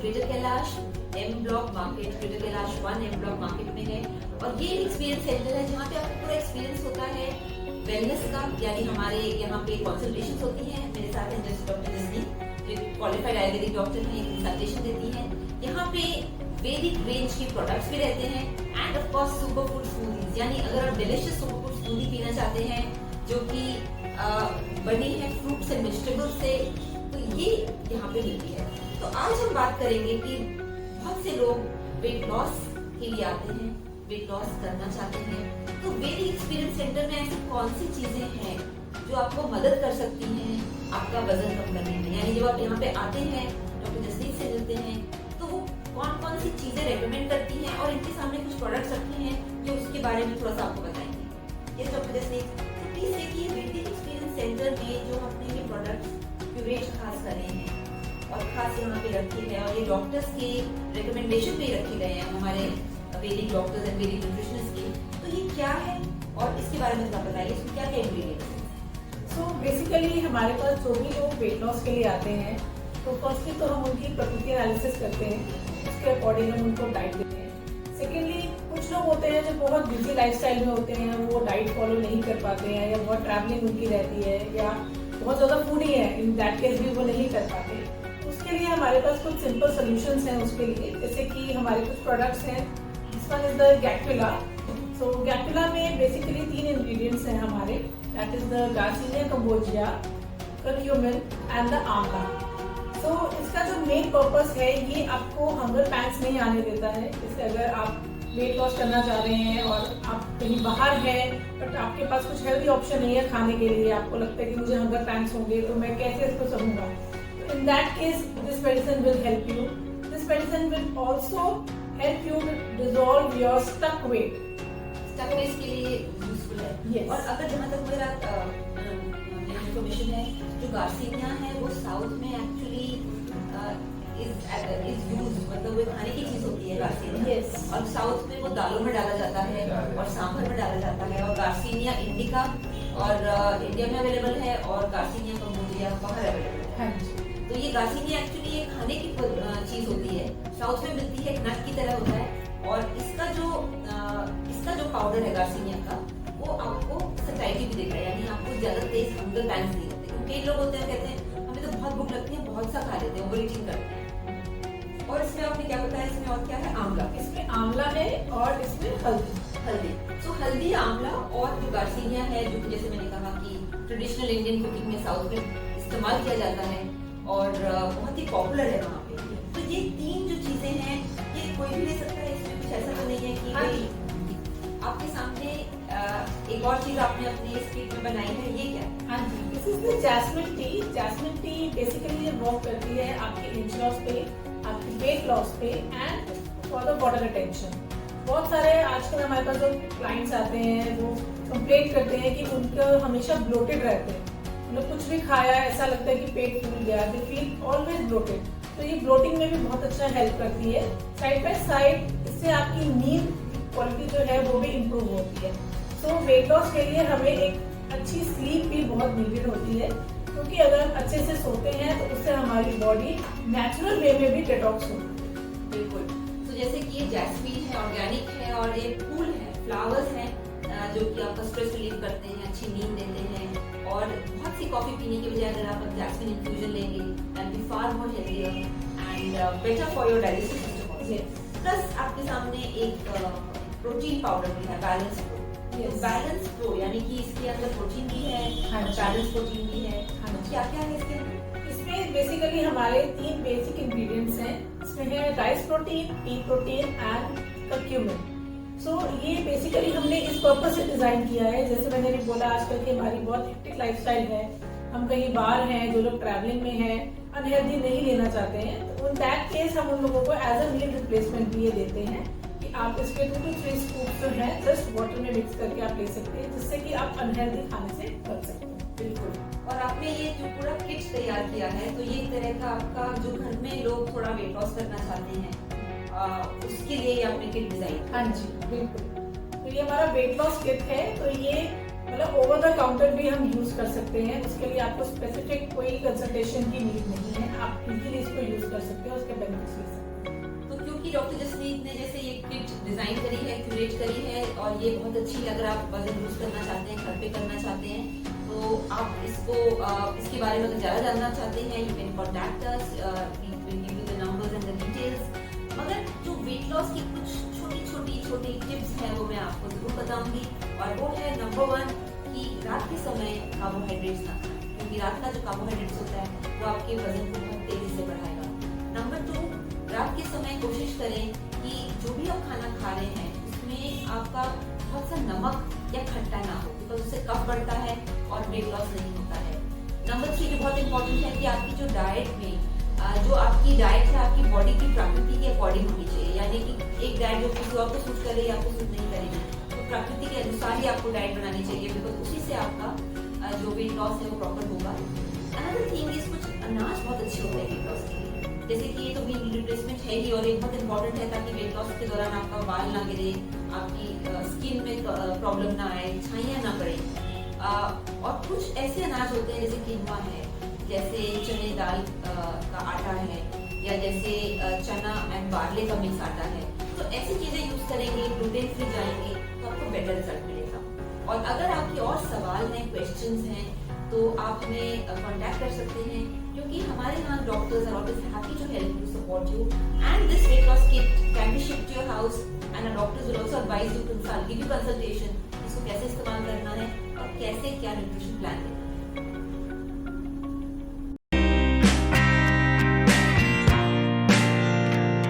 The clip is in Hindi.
Greater Kailash M block market, greater Kailash 1 M block market में है। और ये एक्सपीरियंस सेंटर है जहाँ पे आपको पूरा एक्सपीरियंस होता है वेलनेस का, यानी हमारे यहाँ पे कंसल्टेशंस होती हैं। मेरे साथ हैं जस्ट डॉक्टर जसनी, जो क्वालिफाइड आयुर्वेदिक डॉक्टर हैं, कंसल्टेशन देती हैं। यहाँ पे वेदिक रेंज के प्रोडक्ट्स भी रहते हैं end of course super food smoothies, यानी अगर आप डिलिशियस सुपर फूड स्मूदी पीना चाहते हैं जो कि बनी है फ्रूट्स एंड वेजिटेबल्स से, तो ये यहाँ पे मिलती है। तो आज हम बात करेंगे कि बहुत से लोग वेट लॉस के लिए आते हैं, वेट लॉस करना चाहते हैं, तो वेदिक एक्सपीरियंस सेंटर में ऐसी कौन सी चीजें हैं जो आपको मदद कर सकती हैं आपका वजन कम करने में। यानी जब आप यहाँ पे आते हैं, डॉक्टर जसनीत से मिलते हैं, तो वो कौन कौन सी चीजें रेकमेंड करती हैं और इनके सामने कुछ प्रोडक्ट्स रखे हैं जो उसके बारे में थोड़ा सा आपको बताएंगे। यस डॉक्टर जसनीत, तो प्लीज देखिए वेदिक एक्सपीरियंस सेंटर में जो अपने ये प्रोडक्ट्स क्यूरेट खास कर रहे हैं और खास यहाँ पे रखे हैं, और ये डॉक्टर्स के रिकमेंडेशन पे रखे गए हैं हमारे Vedic doctors and Vedic nutritionist के, तो ये क्या है और इसके बारे में थोड़ा बताइए, इसमें क्या क्या इंग्रेडिएंट्स हैं। सो बेसिकली हमारे पास जो भी लोग वेट लॉस के लिए आते हैं, तो फर्स्टली तो हम उनकी प्रकृति एनालिसिस करते हैं, उसके अकॉर्डिंग हम उनको डाइट देते हैं। सेकेंडली कुछ लोग होते हैं जो बहुत बिजी लाइफस्टाइल में होते हैं, वो डाइट फॉलो नहीं कर पाते हैं, या बहुत ट्रैवलिंग उनकी रहती है, या बहुत ज़्यादा फूडी है, इन दैट केस भी वो नहीं कर पाते। उसके लिए हमारे पास कुछ सिंपल सोल्यूशंस हैं उसके लिए, जैसे कि हमारे कुछ प्रोडक्ट्स हैं। दिस वन इज द गैक्टुला। सो गैक्टुला में बेसिकली 3 इंग्रेडिएंट्स हैं हमारे, that is the garcinia cambogia, curcumin and the amla. So इसका जो मेन पर्पस है, ये आपको हंगर पैंस नहीं आने देता है। जैसे अगर आप वेट लॉस करना चाह रहे हैं और आप कहीं बाहर हैं बट आपके पास कुछ हेल्दी ऑप्शन नहीं है खाने के लिए, आपको लगता है कि मुझे हंगर पैंस होंगे तो मैं कैसे इसको सहूंगा, in that case this medicine will help you. This medicine will also help you to dissolve your stuck weight. Stuck weight के लिए यूजफुल है। Yes. और अगर जहाँ तक मेरा इंफॉर्मेशन है, जो गार्सिनिया है वो साउथ में एक्चुअली इज यूज, मतलब वो खाने की चीज होती है गार्सिनिया। Yes. और साउथ में वो दालों में डाला जाता है और सांभर में डाला जाता है। और गार्सिनिया इंडिका और इंडिया में अवेलेबल है और गार्सिनिया कंबोजिया बाहर अवेलेबल है। हाँ जी। तो ये गार्सिनिया एक्चुअली ये खाने की चीज होती है, साउथ में मिलती है, नट की तरह होता है। और इसका जो पाउडर है गार्सिनिया का, वो आपको सैटिस्फैक्टरी भी देता है, यानी आपको ज्यादा तेज हंगर पैंस नहीं होते। क्योंकि कई लोग होते हैं कहते हैं हमें तो बहुत भूख लगती है, बहुत सा खा लेते हैं, ओवर ईटिंग करते हैं। और इसमें आपने क्या बताया, इसमें और क्या है? आंवला। इसमें आंवला है और इसमें हल्दी। तो हल्दी, आंवला और जो गार्सिनिया है, जो कि जैसे मैंने कहा कि ट्रेडिशनल इंडियन कुकिंग में साउथ में इस्तेमाल किया जाता है और बहुत ही पॉपुलर है वहाँ पे। तो ये 3 जो चीजें हैं, ये कोई भी ले सकता है, इसमें कुछ ऐसा तो नहीं है कि भाई आपके सामने एक और चीज आपने अपने स्पीड में बनाई है, ये क्या है? हाँ जी, this is the jasmine tea. Jasmine tea basically ये वर्क करती है आपके इंच लॉस पे, आपके वेट लॉस पे and for the water retention. बहुत सारे आजकल हमारे पास जो क्लाइंट्स आते हैं वो कंप्लेंट करते हैं कि उनका हमेशा ब्लोटेड रहते हैं, मतलब कुछ भी खाया ऐसा लगता है कि पेट फूल गया, दे फील ऑलवेज ब्लोटेड। तो ये ब्लोटिंग में भी बहुत अच्छा हेल्प करती है। साइड बाय साइड इससे आपकी नींद क्वालिटी जो है वो भी इम्प्रूव होती है। सो वेट लॉस के लिए हमें एक अच्छी स्लीप भी बहुत नीडेड होती है, क्योंकि अगर हम अच्छे से सोते हैं तो उससे हमारी बॉडी नेचुरल वे में भी डिटॉक्स होती है। बिल्कुल। तो जैसे कि ये जैस्मीन है, ऑर्गेनिक है और ये फूल है, फ्लावर्स हैं, जो कि आपका स्ट्रेस रिलीव करते हैं, अच्छी नींद देते हैं। और बहुत सी कॉफी पीने की बजाय अगर आप जैस्मिन इन्फ्यूजन लेंगे, that be far more healthier and better for your digestive system. Plus आपके सामने एक प्रोटीन पाउडर भी है, बैलेंस प्रो। बैलेंस प्रो यानी कि इसके अंदर प्रोटीन भी है, बैलेंस प्रोटीन भी है। क्या क्या है इसके अंदर? इसमें बेसिकली हमारे 3 बेसिक इंग्रेडिएंट्स हैं। इसमें है rice protein, pea protein and curcumin. So ये बेसिकली हमने इस पर्पस से डिजाइन किया है, जैसे मैंने भी बोला आजकल की हमारी बहुत हेक्टिक लाइफस्टाइल है, हम कहीं बाहर हैं, जो लोग ट्रैवलिंग में हैं, अनहेल्दी नहीं लेना चाहते हैं, तो इन दैट केस हम उन लोगों को एज अ मील रिप्लेसमेंट भी ये देते हैं कि आप इसके 2 to 3 स्कूप जो है जस्ट वाटर में मिक्स करके आप ले सकते हैं, जिससे कि आप अनहेल्दी खाने से बच सकते हैं। बिल्कुल। और आपने ये जो पूरा किट तैयार किया है, तो ये एक तरह का आपका जो घर में लोग थोड़ा वेट लॉस करना चाहते हैं उसके लिए आपने किट डिजाइन। हाँ जी बिल्कुल। तो ये हमारा वेट लॉस किट है। तो ये मतलब ओवर द काउंटर भी हम यूज कर सकते हैं। उसके लिए आपको स्पेसिफिक कोई कंसल्टेशन की नीड नहीं है, आप इजीली इसको यूज कर सकते हैं, उसके बेनिफिट्स ले सकते हैं। तो क्योंकि डॉक्टर जसमीत ने जैसे ये किट डिजाइन करी है, क्यूरेट करी है और ये बहुत अच्छी, अगर आप वजन लूज करना चाहते हैं, घर पे करना चाहते हैं, तो आप इसको इसके बारे में अगर ज्यादा जानना चाहते हैं, you can contact us, we will give you the numbers and the details. मगर जो वेट लॉस की कुछ छोटी टिप्स हैं वो मैं आपको जरूर बताऊंगी, और वो है नंबर 1 कि रात के समय कार्बोहाइड्रेट्स ना खाएं, क्योंकि रात का जो कार्बोहाइड्रेट्स होता है वो आपके वजन को बहुत तेजी से बढ़ाएगा। नंबर 2, रात के समय कोशिश करें कि जो भी आप खाना खा रहे हैं उसमें आपका बहुत सा नमक या खट्टा ना हो, बिकॉज उससे कफ बढ़ता है और वेट लॉस नहीं होता है। नंबर 3 जो बहुत इंपॉर्टेंट है कि आपकी जो डाइट में जो आपकी डाइट है आपकी बॉडी की प्रकृति के अकॉर्डिंग होनी चाहिए, यानी कि एक डाइट जो किसी और को सूट करेगी आपको सूट नहीं करेगी, तो प्रकृति के अनुसार ही आपको डाइट बनानी चाहिए, बिकॉज उसी से आपका जो वेट लॉस है वो प्रॉपर होगा। अनदर थिंग इज कुछ अनाज बहुत अच्छे होते हैं वेट लॉस के लिए, जैसे कि ये तो मील रिप्लेसमेंट है ही और ये बहुत इंपॉर्टेंट है ताकि वेट लॉस के दौरान आपका बाल ना गिरे, आपकी स्किन में प्रॉब्लम ना आए, छाइयाँ ना पड़े। और कुछ ऐसे अनाज होते हैं जैसे किनवा है, जैसे चने दाल का आटा है, या जैसे चना एंड बार्ले का मिक्स आटा है, तो ऐसी चीजें यूज करेंगे, ग्लूटेन फ्री जाएंगे तो आपको बेटर रिजल्ट मिलेगा। और अगर आपके और सवाल हैं, क्वेश्चंस हैं, तो आप हमें कांटेक्ट कर सकते हैं, क्योंकि हमारे यहाँ doctors are always happy to help you, support you, and this weight loss kit can be shipped to your house and a doctors will also advise you, give you consultation, इसको कैसे इस्तेमाल करना है और कैसे क्या न्यूट्रिशन प्लान